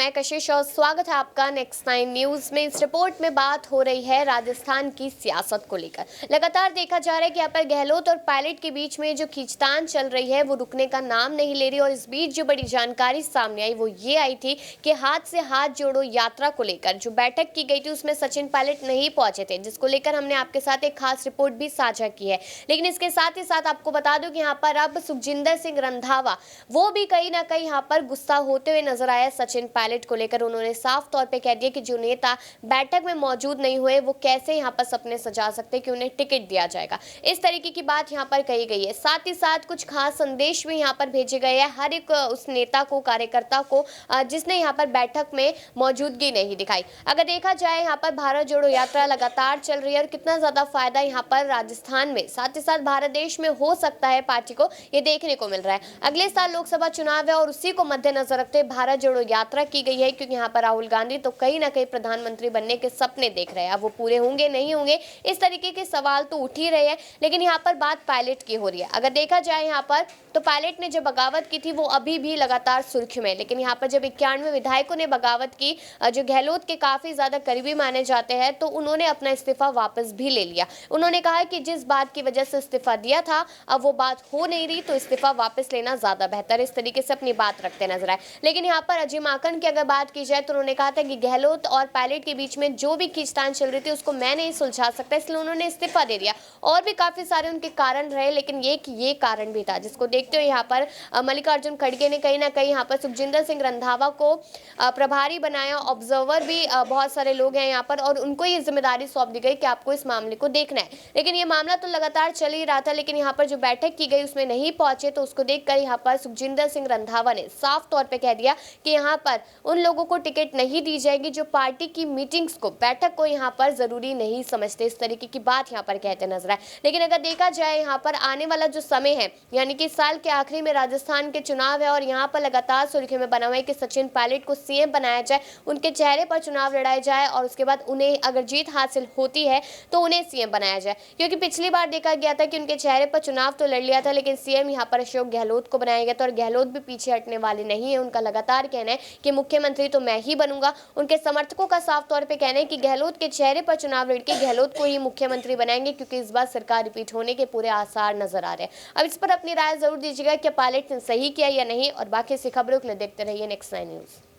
मैं कशिश और स्वागत है आपका नेक्स्ट 9 न्यूज में। इस रिपोर्ट में बात हो रही है राजस्थान की सियासत को लेकर। लगातार देखा जा रहा है कि यहाँ पर गहलोत और पायलट के बीच में जो खींचतान चल रही है वो रुकने का नाम नहीं ले रही। और इस बीच जो बड़ी जानकारी सामने आई वो ये आई थी कि हाथ से हाथ जोड़ो यात्रा को लेकर जो बैठक की गई थी उसमें सचिन पायलट नहीं पहुंचे थे, जिसको लेकर हमने आपके साथ एक खास रिपोर्ट भी साझा की है। लेकिन इसके साथ ही साथ आपको बता दूं कि यहाँ पर अब सुखजिंदर सिंह रंधावा वो भी कहीं ना कहीं यहाँ पर गुस्सा होते हुए नजर आया सचिन पायलट को लेकर। उन्होंने साफ तौर पे कह दिया कि जो नेता बैठक में मौजूद नहीं हुए वो कैसे यहाँ पर सपने सजा सकते कि उन्हें टिकट दिया जाएगा। इस तरीके की बात यहाँ पर कही गई है। साथ ही साथ कुछ खास संदेश भी यहाँ पर भेजे गए हैं हर एक उस नेता को, कार्यकर्ता को जिसने यहाँ पर बैठक में मौजूदगी नहीं दिखाई। अगर देखा जाए यहाँ पर भारत जोड़ो यात्रा लगातार चल रही है और कितना ज्यादा फायदा यहाँ पर राजस्थान में, साथ ही साथ भारत देश में हो सकता है पार्टी को, ये देखने को मिल रहा है। अगले साल लोकसभा चुनाव है और उसी को मद्देनजर रखते भारत जोड़ो यात्रा की गई है, क्योंकि यहाँ पर राहुल गांधी तो कहीं ना कहीं प्रधानमंत्री बनने के सपने देख रहे हैं। अब वो पूरे होंगे नहीं होंगे इस तरीके के सवाल तो उठ ही रहे हैं। लेकिन यहाँ पर बात पायलट की हो रही है। अगर देखा जाए यहाँ पर तो पायलट ने जो बगावत की थी वो अभी भी लगातार सुर्खियों में। लेकिन यहाँ पर जब 91 विधायकों ने बगावत की, जो गहलोत के काफी ज्यादा करीबी माने जाते हैं, तो उन्होंने अपना इस्तीफा वापस भी ले लिया। उन्होंने कहा कि जिस बात की वजह से इस्तीफा दिया था अब वो बात हो नहीं रही तो इस्तीफा वापस लेना ज्यादा बेहतर है। इस तरीके से अपनी बात रखते नजर आए। लेकिन यहाँ पर अजय माकन की अगर बात की जाए तो उन्होंने कहा था कि गहलोत और पायलट के बीच में जो भी खींचतान चल रही थी उसको मैं नहीं सुलझा सकता, इसलिए उन्होंने इस्तीफा दे दिया। और भी काफी सारे उनके कारण रहे, लेकिन ये कारण भी था जिसको देखते हुए यहाँ पर मल्लिकार्जुन खड़गे ने कहीं ना कहीं यहाँ पर सुखजिंदर सिंह रंधावा को प्रभारी बनाया। ऑब्जर्वर भी बहुत सारे लोग हैं यहाँ पर और उनको ये जिम्मेदारी सौंप दी गई कि आपको इस मामले को देखना है। लेकिन ये मामला तो लगातार चल ही रहा था। लेकिन यहाँ पर जो बैठक की गई उसमें नहीं पहुंचे, तो उसको देखकर यहाँ पर सुखजिंदर सिंह रंधावा ने साफ तौर पे कह दिया कि यहाँ पर उन लोगों को टिकट नहीं दी जाएगी जो पार्टी की मीटिंग्स को, बैठक को यहाँ पर जरूरी नहीं समझते। इस तरीके की बात यहाँ पर कहते नजर आए। लेकिन अगर देखा जाए यहाँ पर आने वाला जो समय है, यानी कि साल के आखिरी में राजस्थान के चुनाव है और यहाँ पर लगातार सुर्खियों में बना हुआ है कि सचिन पायलट को सीएम बनाया जाए, उनके चेहरे पर चुनाव लड़ाया जाए और उसके बाद उन्हें अगर जीत हासिल होती है तो उन्हें सीएम बनाया जाए। क्योंकि पिछली बार देखा गया था कि उनके चेहरे पर चुनाव तो लड़ लिया था लेकिन सीएम यहाँ पर अशोक गहलोत को बनाया गया था और गहलोत भी पीछे हटने वाले नहीं है। उनका लगातार कहना है कि मुख्यमंत्री तो मैं ही बनूंगा। उनके समर्थकों का साफ तौर पे कहना है कि गहलोत के चेहरे पर चुनाव लड़के गहलोत को ही मुख्यमंत्री बनाएंगे, क्योंकि इस बार सरकार रिपीट होने के पूरे आसार नजर आ रहे हैं। अब इस पर अपनी राय जरूर दीजिएगा कि पायलट ने सही किया या नहीं। और बाकी ऐसी खबरों के लिए देखते रहिए नेक्स्ट 9 न्यूज।